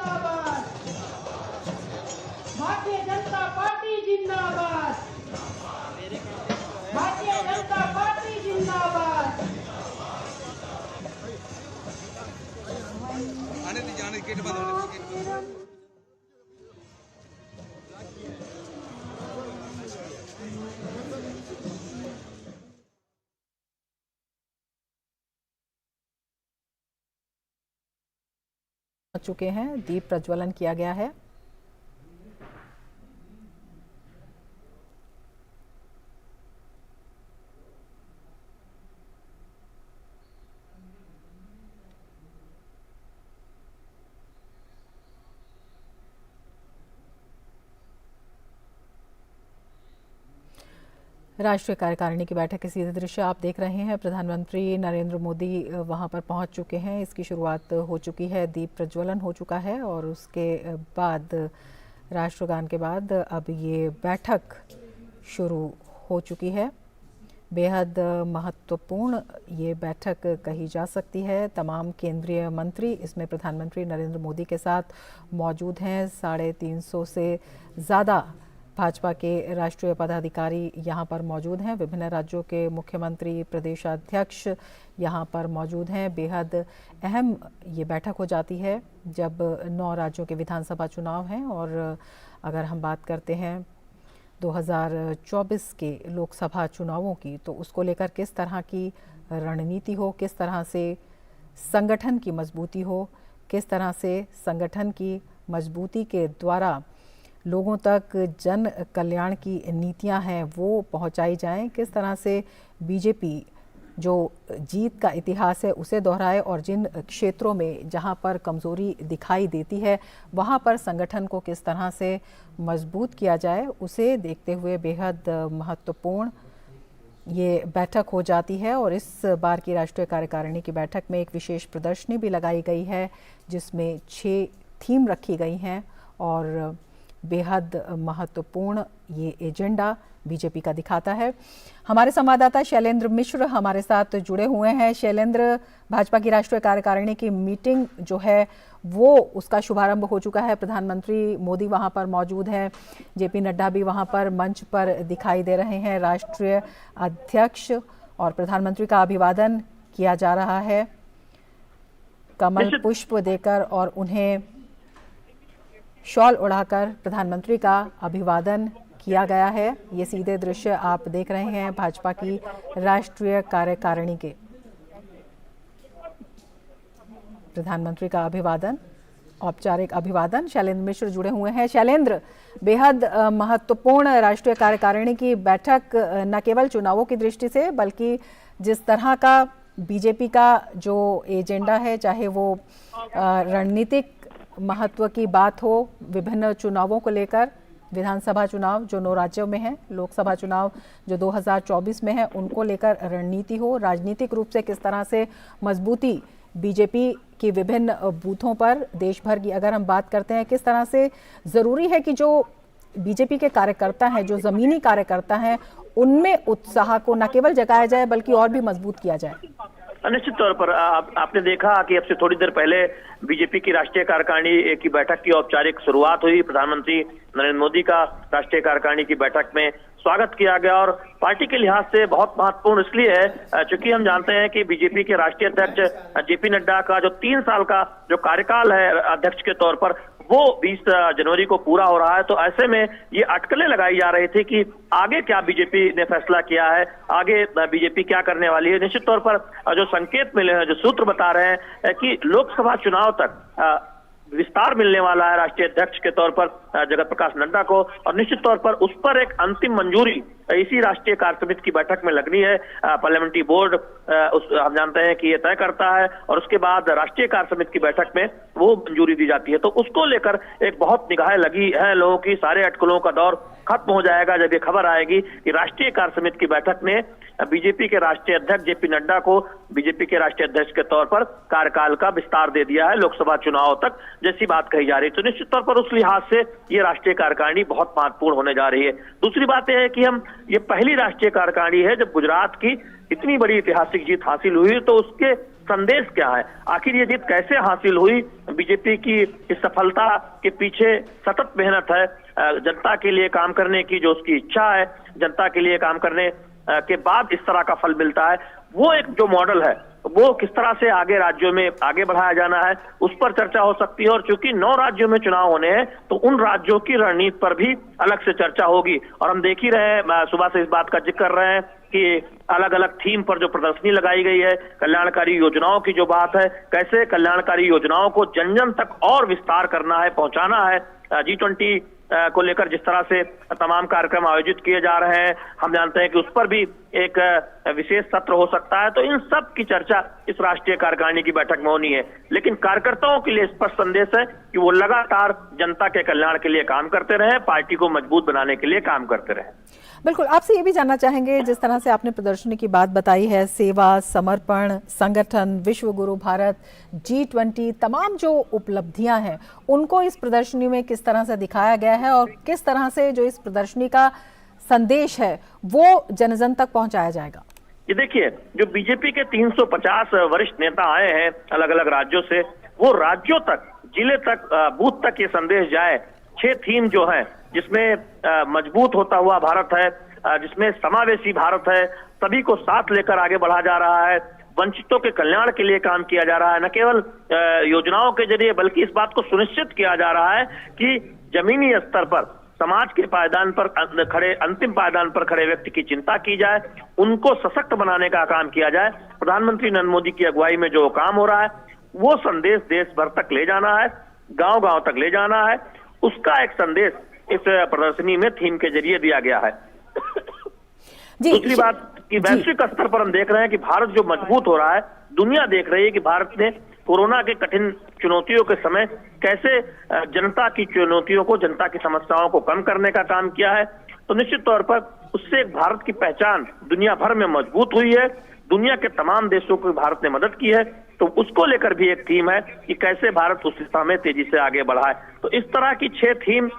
जिंदाबाद, भारतीय जनता पार्टी जिंदाबाद, भारतीय जनता पार्टी जिंदाबाद। जाने गेट बंद चुके हैं, दीप प्रज्वलन किया गया है। राष्ट्रीय कार्यकारिणी की बैठक के सीधे दृश्य आप देख रहे हैं। प्रधानमंत्री नरेंद्र मोदी वहां पर पहुंच चुके हैं। इसकी शुरुआत हो चुकी है, दीप प्रज्वलन हो चुका है और उसके बाद राष्ट्रगान के बाद अब ये बैठक शुरू हो चुकी है। बेहद महत्वपूर्ण ये बैठक कही जा सकती है। तमाम केंद्रीय मंत्री इसमें प्रधानमंत्री नरेंद्र मोदी के साथ मौजूद हैं। 350 से ज़्यादा भाजपा के राष्ट्रीय पदाधिकारी यहाँ पर मौजूद हैं। विभिन्न राज्यों के मुख्यमंत्री, प्रदेशाध्यक्ष यहाँ पर मौजूद हैं। बेहद अहम ये बैठक हो जाती है जब 9 राज्यों के विधानसभा चुनाव हैं और अगर हम बात करते हैं 2024 के लोकसभा चुनावों की, तो उसको लेकर किस तरह की रणनीति हो, किस तरह से संगठन की मजबूती हो, किस तरह से संगठन की मजबूती के द्वारा लोगों तक जन कल्याण की नीतियां हैं वो पहुंचाई जाएं, किस तरह से बीजेपी जो जीत का इतिहास है उसे दोहराए और जिन क्षेत्रों में जहां पर कमज़ोरी दिखाई देती है वहां पर संगठन को किस तरह से मजबूत किया जाए, उसे देखते हुए बेहद महत्वपूर्ण ये बैठक हो जाती है। और इस बार की राष्ट्रीय कार्यकारिणी की बैठक में एक विशेष प्रदर्शनी भी लगाई गई है जिसमें 6 थीम रखी गई हैं और बेहद महत्वपूर्ण ये एजेंडा बीजेपी का दिखाता है। हमारे संवाददाता शैलेंद्र मिश्र हमारे साथ जुड़े हुए हैं। शैलेंद्र, भाजपा की राष्ट्रीय कार्यकारिणी की मीटिंग जो है वो उसका शुभारंभ हो चुका है। प्रधानमंत्री मोदी वहां पर मौजूद हैं, जेपी नड्डा भी वहां पर मंच पर दिखाई दे रहे हैं। राष्ट्रीय अध्यक्ष और प्रधानमंत्री का अभिवादन किया जा रहा है कमल पुष्प देकर और उन्हें शॉल उड़ाकर प्रधानमंत्री का अभिवादन किया गया है। ये सीधे दृश्य आप देख रहे हैं भाजपा की राष्ट्रीय कार्यकारिणी के। प्रधानमंत्री का अभिवादन, औपचारिक अभिवादन। शैलेंद्र मिश्र जुड़े हुए हैं। शैलेंद्र, बेहद महत्वपूर्ण राष्ट्रीय कार्यकारिणी की बैठक न केवल चुनावों की दृष्टि से बल्कि जिस तरह का बीजेपी का जो एजेंडा है, चाहे वो रणनीतिक महत्व की बात हो, विभिन्न चुनावों को लेकर, विधानसभा चुनाव जो 9 राज्यों में है, लोकसभा चुनाव जो 2024 में है, उनको लेकर रणनीति हो, राजनीतिक रूप से किस तरह से मजबूती बीजेपी की विभिन्न बूथों पर देश भर की अगर हम बात करते हैं, किस तरह से ज़रूरी है कि जो बीजेपी के कार्यकर्ता हैं, जो ज़मीनी कार्यकर्ता हैं, उनमें उत्साह को न केवल जगाया जाए बल्कि और भी मजबूत किया जाए। निश्चित तौर पर आपने देखा कि अब से थोड़ी देर पहले बीजेपी की राष्ट्रीय कार्यकारिणी की बैठक की औपचारिक शुरुआत हुई। प्रधानमंत्री नरेंद्र मोदी का राष्ट्रीय कार्यकारिणी की बैठक में स्वागत किया गया और पार्टी के लिहाज से बहुत महत्वपूर्ण इसलिए है चूंकि हम जानते हैं कि बीजेपी के राष्ट्रीय अध्यक्ष जेपी नड्डा का जो 3 साल का जो कार्यकाल है अध्यक्ष के तौर पर वो 20 जनवरी को पूरा हो रहा है। तो ऐसे में ये अटकलें लगाई जा रही थी कि आगे क्या बीजेपी ने फैसला किया है, आगे बीजेपी क्या करने वाली है। निश्चित तौर पर जो संकेत मिले हैं, जो सूत्र बता रहे हैं कि लोकसभा चुनाव तक विस्तार मिलने वाला है राष्ट्रीय अध्यक्ष के तौर पर जगत प्रकाश नड्डा को और निश्चित तौर पर उस पर एक अंतिम मंजूरी इसी राष्ट्रीय कार्य समिति की बैठक में लगनी है। पार्लियामेंट्री बोर्ड हम जानते हैं कि ये तय करता है और उसके बाद राष्ट्रीय कार्य समिति की बैठक में वो मंजूरी दी जाती है। तो उसको लेकर एक बहुत निगाहें लगी है लोगों की। सारे अटकलों का दौर खत्म हो जाएगा जब ये खबर आएगी कि राष्ट्रीय कार्य समिति की बैठक ने बीजेपी के राष्ट्रीय अध्यक्ष जेपी नड्डा को बीजेपी के राष्ट्रीय अध्यक्ष के तौर पर कार्यकाल का विस्तार दे दिया है लोकसभा चुनाव तक, जैसी बात कही जा रही है। तो निश्चित तौर पर उस लिहाज से ये राष्ट्रीय कार्यकारिणी बहुत महत्वपूर्ण होने जा रही है। दूसरी बात यह है कि ये पहली राष्ट्रीय कार्यकारिणी है जब गुजरात की इतनी बड़ी ऐतिहासिक जीत हासिल हुई, तो उसके संदेश क्या है, आखिर ये जीत कैसे हासिल हुई, बीजेपी की इस सफलता के पीछे सतत मेहनत है, जनता के लिए काम करने की जो उसकी इच्छा है, जनता के लिए काम करने के बाद इस तरह का फल मिलता है, वो एक जो मॉडल है वो किस तरह से आगे राज्यों में आगे बढ़ाया जाना है उस पर चर्चा हो सकती है। और चूंकि 9 राज्यों में चुनाव होने हैं तो उन राज्यों की रणनीति पर भी अलग से चर्चा होगी। और हम देख ही रहे हैं, सुबह से इस बात का जिक्र कर रहे हैं कि अलग अलग थीम पर जो प्रदर्शनी लगाई गई है, कल्याणकारी योजनाओं की जो बात है, कैसे कल्याणकारी योजनाओं को जन जन तक और विस्तार करना है, पहुंचाना है। G20 को लेकर जिस तरह से तमाम कार्यक्रम आयोजित किए जा रहे हैं, हम जानते हैं कि उस पर भी एक विशेष सत्र हो सकता है। तो इन सब की चर्चा इस राष्ट्रीय कार्यकारिणी की बैठक में होनी है। लेकिन कार्यकर्ताओं के लिए स्पष्ट संदेश है कि वो लगातार जनता के कल्याण के लिए काम करते रहे, पार्टी को मजबूत बनाने के लिए काम करते रहे। बिल्कुल, आपसे ये भी जानना चाहेंगे, जिस तरह से आपने प्रदर्शनी की बात बताई है, सेवा, समर्पण, संगठन, विश्व गुरु भारत, G20, तमाम जो उपलब्धियां हैं उनको इस प्रदर्शनी में किस तरह से दिखाया गया है और किस तरह से जो इस प्रदर्शनी का संदेश है वो जन जन तक पहुंचाया जाएगा? ये देखिए, जो बीजेपी के 350 वरिष्ठ नेता आए हैं अलग अलग राज्यों से, वो राज्यों तक, जिले तक, बूथ तक ये संदेश जाए। 6 थीम जो है, जिसमें मजबूत होता हुआ भारत है, जिसमें समावेशी भारत है, सभी को साथ लेकर आगे बढ़ा जा रहा है, वंचितों के कल्याण के लिए काम किया जा रहा है, न केवल योजनाओं के जरिए बल्कि इस बात को सुनिश्चित किया जा रहा है कि जमीनी स्तर पर समाज के पायदान पर खड़े, अंतिम पायदान पर खड़े व्यक्ति की चिंता की जाए, उनको सशक्त बनाने का काम किया जाए। प्रधानमंत्री नरेंद्र मोदी की अगुवाई में जो काम हो रहा है वो संदेश देश भर तक ले जाना है, गांव गांव तक ले जाना है। उसका एक संदेश इस प्रदर्शनी में थीम के जरिए दिया गया है। दूसरी बात कि वैश्विक स्तर पर हम देख रहे हैं कि भारत जो मजबूत हो रहा है, दुनिया देख रही है कि भारत ने कोरोना के कठिन चुनौतियों के समय कैसे जनता की चुनौतियों को, जनता की समस्याओं को कम करने का काम किया है। तो निश्चित तौर पर उससे एक भारत की पहचान दुनिया भर में मजबूत हुई है। दुनिया के तमाम देशों को भारत ने मदद की है, तो उसको लेकर भी एक थीम है कि कैसे भारत उस दिशा में तेजी से आगे बढ़ा है। तो इस तरह की 6 थीम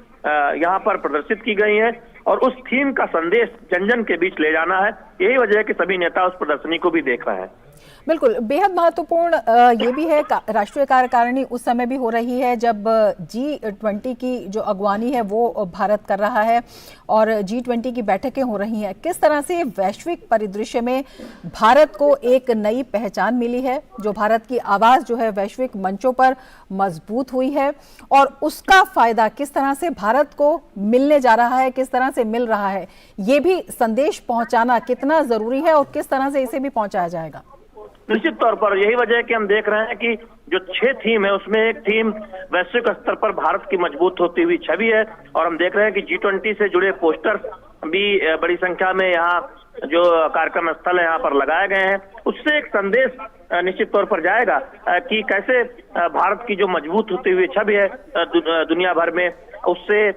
यहाँ पर प्रदर्शित की गई हैं और उस थीम का संदेश जन जन के बीच ले जाना है। यही वजह है कि सभी नेता उस प्रदर्शनी को भी देख रहे हैं। बिल्कुल, बेहद महत्वपूर्ण ये भी है, राष्ट्रीय कार्यकारिणी उस समय भी हो रही है जब G20 की जो अगवानी है वो भारत कर रहा है और G20 की बैठकें हो रही हैं। किस तरह से वैश्विक परिदृश्य में भारत को एक नई पहचान मिली है, जो भारत की आवाज़ जो है वैश्विक मंचों पर मजबूत हुई है और उसका फायदा किस तरह से भारत को मिलने जा रहा है, किस तरह से मिल रहा है, ये भी संदेश पहुंचाना कितना जरूरी है और किस तरह से इसे भी पहुंचाया जाएगा? निश्चित तौर पर यही वजह है कि हम देख रहे हैं कि जो 6 थीम है उसमें एक थीम वैश्विक स्तर पर भारत की मजबूत होती हुई छवि है। और हम देख रहे हैं कि G20 से जुड़े पोस्टर्स भी बड़ी संख्या में यहाँ जो कार्यक्रम स्थल है यहाँ पर लगाए गए हैं। उससे एक संदेश निश्चित तौर पर जाएगा कि कैसे भारत की जो मजबूत होती हुई छवि है दुनिया भर में, उससे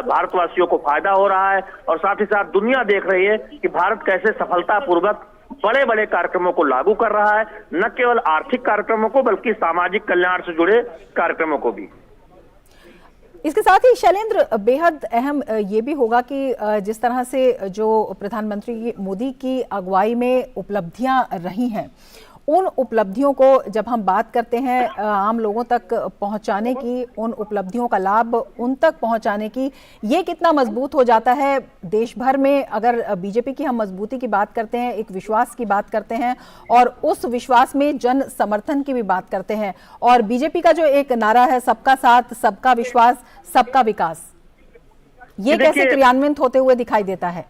भारतवासियों को फायदा हो रहा है। और साथ ही साथ दुनिया देख रही है कि भारत कैसे सफलतापूर्वक बड़े बड़े कार्यक्रमों को लागू कर रहा है, न केवल आर्थिक कार्यक्रमों को बल्कि सामाजिक कल्याण से जुड़े कार्यक्रमों को भी। इसके साथ ही शैलेंद्र, बेहद अहम ये भी होगा कि जिस तरह से जो प्रधानमंत्री मोदी की अगुवाई में उपलब्धियां रही हैं, उन उपलब्धियों को जब हम बात करते हैं आम लोगों तक पहुंचाने की, उन उपलब्धियों का लाभ उन तक पहुंचाने की, ये कितना मजबूत हो जाता है देश भर में। अगर बीजेपी की हम मजबूती की बात करते हैं, एक विश्वास की बात करते हैं और उस विश्वास में जन समर्थन की भी बात करते हैं, और बीजेपी का जो एक नारा है सबका साथ, सबका विश्वास, सबका विकास, ये कैसे क्रियान्वित होते हुए दिखाई देता है?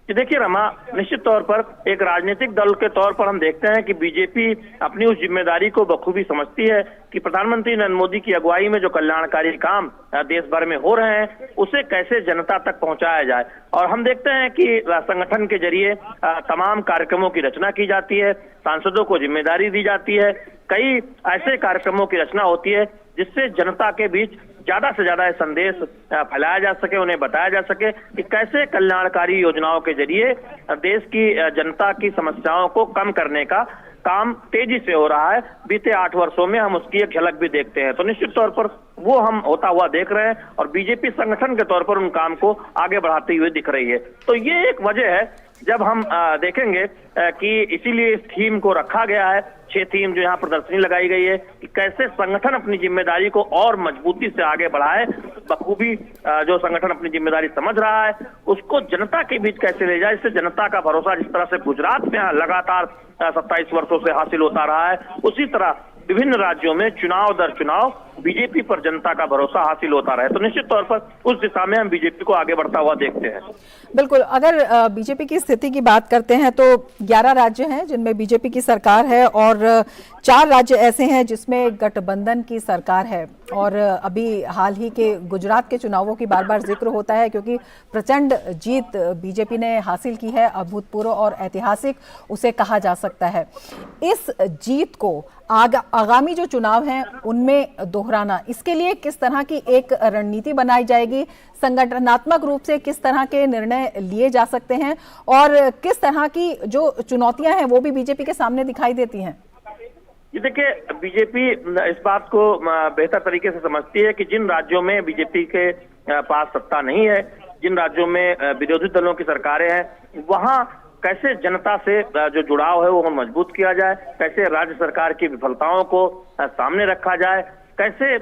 देखिए रमा, निश्चित तौर पर एक राजनीतिक दल के तौर पर हम देखते हैं कि बीजेपी अपनी उस जिम्मेदारी को बखूबी समझती है कि प्रधानमंत्री नरेंद्र मोदी की अगुवाई में जो कल्याणकारी काम देश भर में हो रहे हैं उसे कैसे जनता तक पहुंचाया जाए। और हम देखते हैं कि संगठन के जरिए तमाम कार्यक्रमों की रचना की जाती है, सांसदों को जिम्मेदारी दी जाती है, कई ऐसे कार्यक्रमों की रचना होती है जिससे जनता के बीच ज्यादा से ज्यादा संदेश फैलाया जा सके, उन्हें बताया जा सके कि कैसे कल्याणकारी योजनाओं के जरिए देश की जनता की समस्याओं को कम करने का काम तेजी से हो रहा है। बीते 8 वर्षों में हम उसकी एक झलक भी देखते हैं। तो निश्चित तौर पर वो हम होता हुआ देख रहे हैं और बीजेपी संगठन के तौर पर उन काम को आगे बढ़ाते हुए दिख रही है। तो ये एक वजह है जब हम देखेंगे कि इसीलिए इस थीम को रखा गया है, 6 थीम जो यहाँ प्रदर्शनी लगाई गई है कि कैसे संगठन अपनी जिम्मेदारी को और मजबूती से आगे बढ़ाए, बखूबी जो संगठन अपनी जिम्मेदारी समझ रहा है उसको जनता के बीच कैसे ले जाए, इससे जनता का भरोसा जिस तरह से गुजरात में लगातार 27 वर्षों से हासिल होता रहा है, उसी तरह विभिन्न राज्यों में चुनाव दर चुनाव बीजेपी पर जनता का भरोसा हासिल होता रहे। तो निश्चित तौर पर उस दिशा में हम बीजेपी को आगे बढ़ता हुआ देखते हैं। बिल्कुल, अगर बीजेपी की स्थिति की बात करते हैं तो 11 राज्य हैं जिनमें बीजेपी की सरकार है और 4 राज्य ऐसे हैं जिसमें गठबंधन की सरकार है। और अभी हाल ही के गुजरात के चुनावों की बार बार जिक्र होता है क्योंकि प्रचंड जीत बीजेपी ने हासिल की है, अभूतपूर्व और ऐतिहासिक उसे कहा जा सकता है। इस जीत को आगामी जो चुनाव हैं उनमें दोहराना, इसके लिए किस तरह की एक रणनीति बनाई जाएगी, संगठनात्मक रूप से किस तरह के निर्णय लिए जा सकते हैं और किस तरह की जो चुनौतियां हैं वो भी बीजेपी के सामने दिखाई देती हैं? ये देखिए, बीजेपी इस बात को बेहतर तरीके से समझती है कि जिन राज्यों में बीजेपी के पास सत्ता नहीं है, जिन राज्यों में विरोधी दलों की सरकारें हैं, वहां कैसे जनता से जो जुड़ाव है वो मजबूत किया जाए, कैसे राज्य सरकार की विफलताओं को सामने रखा जाए, कैसे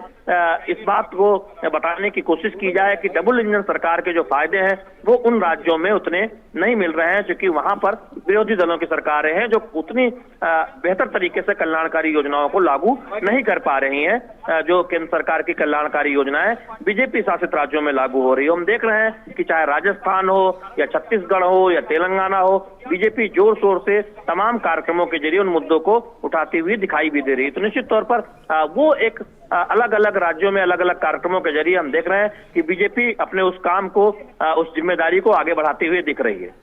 इस बात को बताने की कोशिश की जाए कि डबल इंजन सरकार के जो फायदे हैं वो उन राज्यों में उतने नहीं मिल रहे हैं, क्योंकि वहां पर विरोधी दलों की सरकारें हैं जो उतनी बेहतर तरीके से कल्याणकारी योजनाओं को लागू नहीं कर पा रही हैं। जो केंद्र सरकार की कल्याणकारी योजनाएं बीजेपी शासित राज्यों में लागू हो रही है। हम देख रहे हैं कि चाहे राजस्थान हो या छत्तीसगढ़ हो या तेलंगाना हो, बीजेपी जोर शोर से तमाम कार्यक्रमों के जरिए उन मुद्दों को उठाती हुई दिखाई भी दे रही है। तो निश्चित तौर पर वो एक अलग अलग राज्यों में अलग अलग कार्यक्रमों के जरिए हम देख रहे हैं कि बीजेपी अपने उस काम को, उस जिम्मेदारी को आगे बढ़ाते हुए दिख रही है।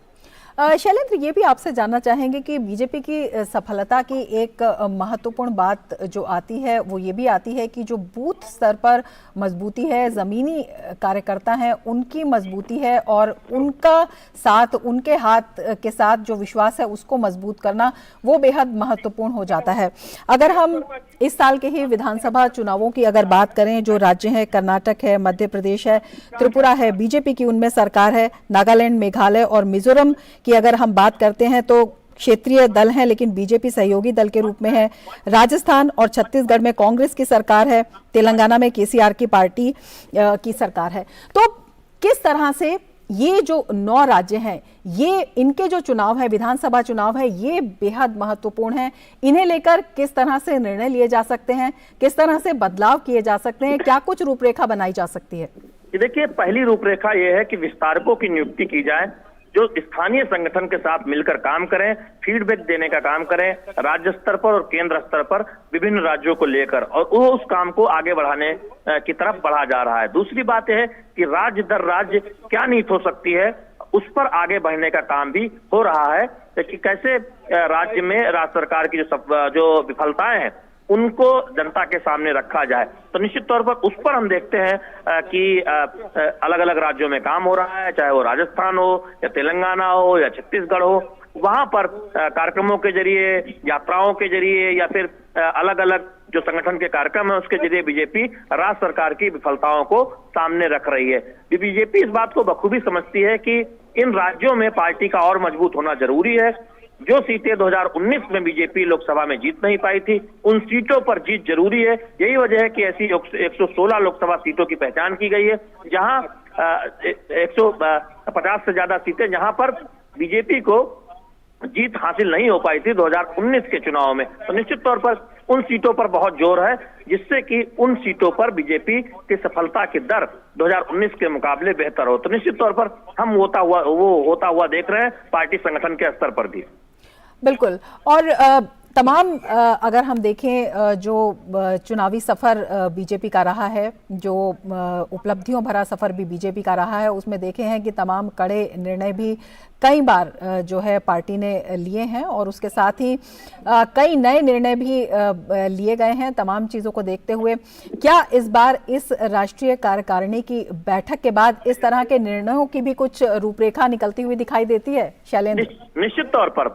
शैलेंद्र, ये भी आपसे जानना चाहेंगे कि बीजेपी की सफलता की एक महत्वपूर्ण बात जो आती है वो ये भी आती है कि जो बूथ स्तर पर मजबूती है, ज़मीनी कार्यकर्ता हैं उनकी मजबूती है और उनका साथ, उनके हाथ के साथ जो विश्वास है उसको मजबूत करना वो बेहद महत्वपूर्ण हो जाता है। अगर हम इस साल के ही विधानसभा चुनावों की अगर बात करें, जो राज्य हैं कर्नाटक है, मध्य प्रदेश है, त्रिपुरा है, बीजेपी की उनमें सरकार है, नागालैंड, मेघालय और मिजोरम की अगर हम बात करते हैं तो क्षेत्रीय दल हैं लेकिन बीजेपी सहयोगी दल के रूप में है, राजस्थान और छत्तीसगढ़ में कांग्रेस की सरकार है, तेलंगाना में केसीआर की पार्टी की सरकार है। तो किस तरह से ये जो 9 राज्य हैं, ये इनके जो चुनाव है, विधानसभा चुनाव है, ये बेहद महत्वपूर्ण है। इन्हें लेकर किस तरह से निर्णय लिए जा सकते हैं, किस तरह से बदलाव किए जा सकते हैं, क्या कुछ रूपरेखा बनाई जा सकती है? देखिए, पहली रूपरेखा ये है कि विस्तारकों की नियुक्ति की जाए जो स्थानीय संगठन के साथ मिलकर काम करें, फीडबैक देने का काम करें राज्य स्तर पर और केंद्र स्तर पर विभिन्न राज्यों को लेकर, और वो उस काम को आगे बढ़ाने की तरफ बढ़ा जा रहा है। दूसरी बात यह है कि राज्य दर राज्य क्या नीति हो सकती है, उस पर आगे बढ़ने का काम भी हो रहा है कि कैसे राज्य में राज्य सरकार की जो विफलताएं हैं उनको जनता के सामने रखा जाए। तो निश्चित तौर पर उस पर हम देखते हैं कि अलग अलग राज्यों में काम हो रहा है, चाहे वो राजस्थान हो या तेलंगाना हो या छत्तीसगढ़ हो, वहां पर कार्यक्रमों के जरिए, यात्राओं के जरिए या फिर अलग अलग जो संगठन के कार्यक्रम है उसके जरिए बीजेपी राज्य सरकार की विफलताओं को सामने रख रही है। बीजेपी इस बात को बखूबी समझती है कि इन राज्यों में पार्टी का और मजबूत होना जरूरी है। जो सीटें 2019 में बीजेपी लोकसभा में जीत नहीं पाई थी, उन सीटों पर जीत जरूरी है। यही वजह है कि ऐसी 116 लोकसभा सीटों की पहचान की गई है, जहां 150 से ज्यादा सीटें जहां पर बीजेपी को जीत हासिल नहीं हो पाई थी 2019 के चुनाव में। तो निश्चित तौर पर उन सीटों पर बहुत जोर है, जिससे कि उन सीटों पर बीजेपी की सफलता की दर 2019 के मुकाबले बेहतर हो। तो निश्चित तौर पर हम होता हुआ देख रहे हैं पार्टी संगठन के स्तर पर भी। बिल्कुल। और तमाम अगर हम देखें जो चुनावी सफ़र बीजेपी का रहा है, जो उपलब्धियों भरा सफ़र भी बीजेपी का रहा है, उसमें देखे हैं कि तमाम कड़े निर्णय भी कई बार जो है पार्टी ने लिए हैं और उसके साथ ही कई नए निर्णय भी लिए गए हैं तमाम चीज़ों को देखते हुए। क्या इस बार इस राष्ट्रीय कार्यकारिणी की बैठक के बाद इस तरह के निर्णयों की भी कुछ रूपरेखा निकलती हुई दिखाई देती है शैलेंद्र? निश्चित तौर पर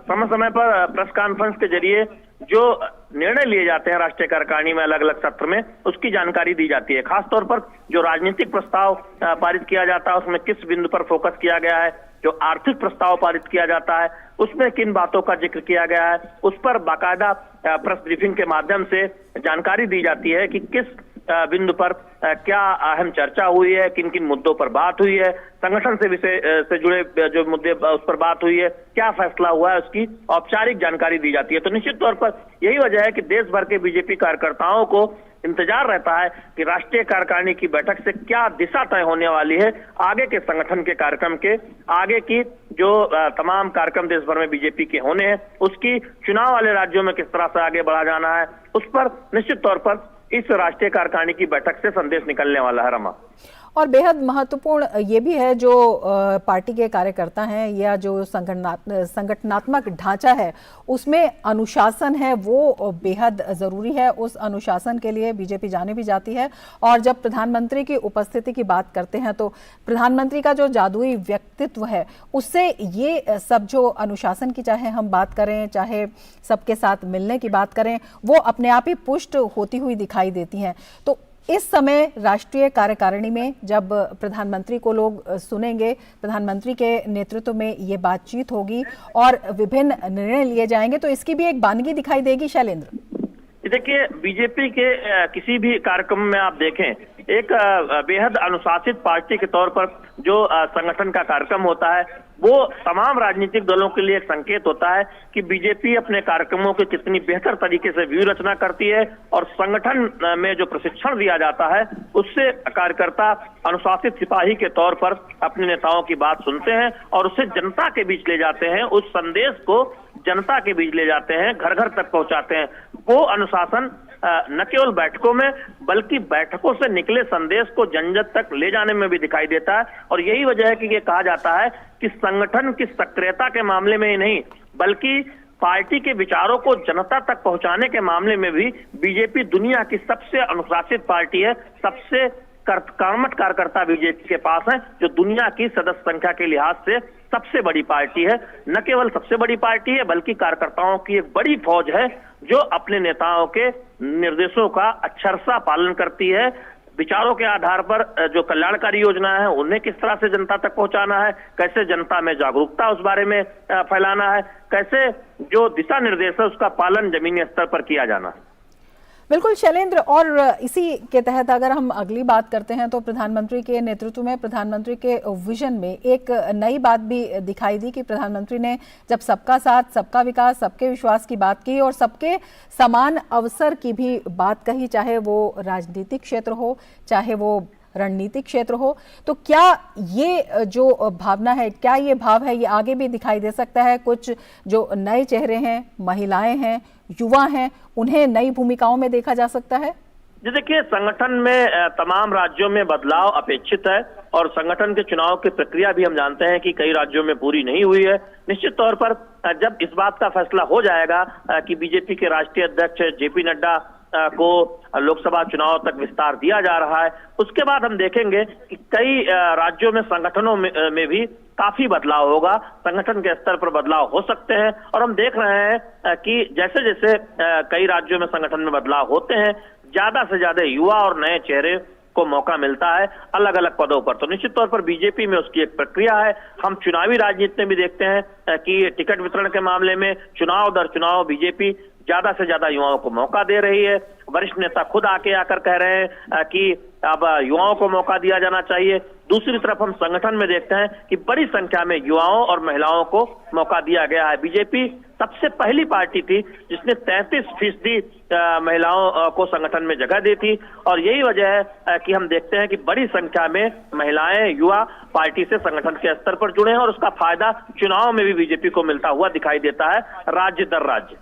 समय समय पर प्रेस कॉन्फ्रेंस के जरिए जो निर्णय लिए जाते हैं राष्ट्रीय कार्यकारिणी में अलग अलग सत्र में, उसकी जानकारी दी जाती है। खासतौर पर जो राजनीतिक प्रस्ताव पारित किया जाता है उसमें किस बिंदु पर फोकस किया गया है, जो आर्थिक प्रस्ताव पारित किया जाता है उसमें किन बातों का जिक्र किया गया है, उस पर बाकायदा प्रेस ब्रीफिंग के माध्यम से जानकारी दी जाती है कि किस बिंदु पर क्या अहम चर्चा हुई है, किन किन मुद्दों पर बात हुई है, संगठन से विषय से जुड़े जो मुद्दे उस पर बात हुई है, क्या फैसला हुआ है, उसकी औपचारिक जानकारी दी जाती है। तो निश्चित तौर पर यही वजह है कि देश भर के बीजेपी कार्यकर्ताओं को इंतजार रहता है कि राष्ट्रीय कार्यकारिणी की बैठक से क्या दिशा तय होने वाली है, आगे के संगठन के कार्यक्रम के, आगे की जो तमाम कार्यक्रम देश भर में बीजेपी के होने हैं, उसकी चुनाव वाले राज्यों में किस तरह से आगे बढ़ा जाना है, उस पर निश्चित तौर पर इस राष्ट्रीय कार्यकारिणी की बैठक से संदेश निकलने वाला है। रमा, और बेहद महत्वपूर्ण ये भी है जो पार्टी के कार्यकर्ता हैं या जो संगठनात्मक ढांचा है उसमें अनुशासन है वो बेहद ज़रूरी है। उस अनुशासन के लिए बीजेपी जाने भी जाती है। और जब प्रधानमंत्री की उपस्थिति की बात करते हैं तो प्रधानमंत्री का जो जादुई व्यक्तित्व है उससे ये सब जो अनुशासन की चाहे हम बात करें, चाहे सबके साथ मिलने की बात करें, वो अपने आप ही पुष्ट होती हुई दिखाई देती हैं। तो इस समय राष्ट्रीय कार्यकारिणी में जब प्रधानमंत्री को लोग सुनेंगे, प्रधानमंत्री के नेतृत्व में ये बातचीत होगी और विभिन्न निर्णय लिए जाएंगे, तो इसकी भी एक बानगी दिखाई देगी। शैलेंद्र, देखिए, बीजेपी के किसी भी कार्यक्रम में आप देखें, एक बेहद अनुशासित पार्टी के तौर पर जो संगठन का कार्यक्रम होता है वो तमाम राजनीतिक दलों के लिए एक संकेत होता है कि बीजेपी अपने कार्यक्रमों के कितनी बेहतर तरीके से व्यूह रचना करती है, और संगठन में जो प्रशिक्षण दिया जाता है उससे कार्यकर्ता अनुशासित सिपाही के तौर पर अपने नेताओं की बात सुनते हैं और उसे जनता के बीच ले जाते हैं, उस संदेश को जनता के बीच ले जाते हैं, घर घर तक पहुंचाते हैं। वो अनुशासन न केवल बैठकों में बल्कि बैठकों से निकले संदेश को जन जन तक ले जाने में भी दिखाई देता है। और यही वजह है कि ये कहा जाता है कि संगठन की सक्रियता के मामले में ही नहीं बल्कि पार्टी के विचारों को जनता तक पहुंचाने के मामले में भी बीजेपी दुनिया की सबसे अनुशासित पार्टी है। सबसे कर्मठ कार्यकर्ता बीजेपी के पास है, जो दुनिया की सदस्य संख्या के लिहाज से सबसे बड़ी पार्टी है। न केवल सबसे बड़ी पार्टी है बल्कि कार्यकर्ताओं की एक बड़ी फौज है जो अपने नेताओं के निर्देशों का अक्षरशः पालन करती है। विचारों के आधार पर जो कल्याणकारी योजना है उन्हें किस तरह से जनता तक पहुंचाना है, कैसे जनता में जागरूकता उस बारे में फैलाना है, कैसे जो दिशा निर्देश है उसका पालन जमीनी स्तर पर किया जाना है। बिल्कुल शैलेंद्र, और इसी के तहत अगर हम अगली बात करते हैं तो प्रधानमंत्री के नेतृत्व में, प्रधानमंत्री के विजन में एक नई बात भी दिखाई दी कि प्रधानमंत्री ने जब सबका साथ, सबका विकास, सबके विश्वास की बात की और सबके समान अवसर की भी बात कही, चाहे वो राजनीतिक क्षेत्र हो चाहे वो रणनीतिक क्षेत्र हो। तो क्या ये जो भावना है, क्या ये भाव है, ये आगे भी दिखाई दे सकता है? कुछ जो नए चेहरे हैं, महिलाएं हैं, युवा हैं, उन्हें नई भूमिकाओं में देखा जा सकता है? जी देखिए, संगठन में तमाम राज्यों में बदलाव अपेक्षित है और संगठन के चुनाव की प्रक्रिया भी हम जानते हैं कि कई राज्यों में पूरी नहीं हुई है। निश्चित तौर पर जब इस बात का फैसला हो जाएगा कि बीजेपी के राष्ट्रीय अध्यक्ष जेपी नड्डा को लोकसभा चुनाव तक विस्तार दिया जा रहा है, उसके बाद हम देखेंगे कि कई राज्यों में संगठनों में भी काफी बदलाव होगा, संगठन के स्तर पर बदलाव हो सकते हैं। और हम देख रहे हैं कि जैसे जैसे कई राज्यों में संगठन में बदलाव होते हैं, ज्यादा से ज्यादा युवा और नए चेहरे को मौका मिलता है अलग अलग पदों पर। तो निश्चित तौर पर बीजेपी में उसकी एक प्रक्रिया है। हम चुनावी राजनीति में भी देखते हैं कि टिकट वितरण के मामले में चुनाव दर चुनाव बीजेपी ज्यादा से ज्यादा युवाओं को मौका दे रही है। वरिष्ठ नेता खुद आके आकर कह रहे हैं कि अब युवाओं को मौका दिया जाना चाहिए। दूसरी तरफ हम संगठन में देखते हैं कि बड़ी संख्या में युवाओं और महिलाओं को मौका दिया गया है। बीजेपी सबसे पहली पार्टी थी जिसने 33% महिलाओं को संगठन में जगह दी थी और यही वजह है कि हम देखते हैं कि बड़ी संख्या में महिलाएं, युवा पार्टी से संगठन के स्तर पर जुड़े हैं और उसका फायदा चुनाव में भी बीजेपी को मिलता हुआ दिखाई देता है राज्य दर राज्य।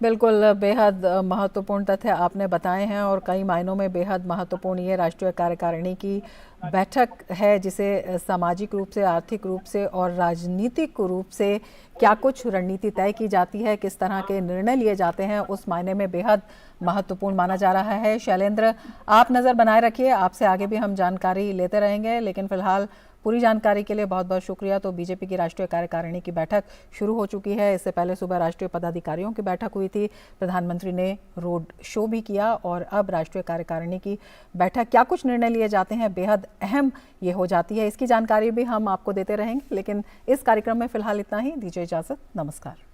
बिल्कुल, बेहद महत्वपूर्ण तथ्य आपने बताए हैं और कई मायनों में बेहद महत्वपूर्ण ये राष्ट्रीय कार्यकारिणी की बैठक है जिसे सामाजिक रूप से, आर्थिक रूप से और राजनीतिक रूप से क्या कुछ रणनीति तय की जाती है, किस तरह के निर्णय लिए जाते हैं, उस मायने में बेहद महत्वपूर्ण माना जा रहा है। शैलेंद्र, आप नज़र बनाए रखिए, आपसे आगे भी हम जानकारी लेते रहेंगे, लेकिन फिलहाल पूरी जानकारी के लिए बहुत बहुत शुक्रिया। तो बीजेपी की राष्ट्रीय कार्यकारिणी की बैठक शुरू हो चुकी है। इससे पहले सुबह राष्ट्रीय पदाधिकारियों की बैठक हुई थी, प्रधानमंत्री ने रोड शो भी किया और अब राष्ट्रीय कार्यकारिणी की बैठक, क्या कुछ निर्णय लिए जाते हैं, बेहद अहम ये हो जाती है। इसकी जानकारी भी हम आपको देते रहेंगे, लेकिन इस कार्यक्रम में फिलहाल इतना ही। दीजिए इजाजत, नमस्कार।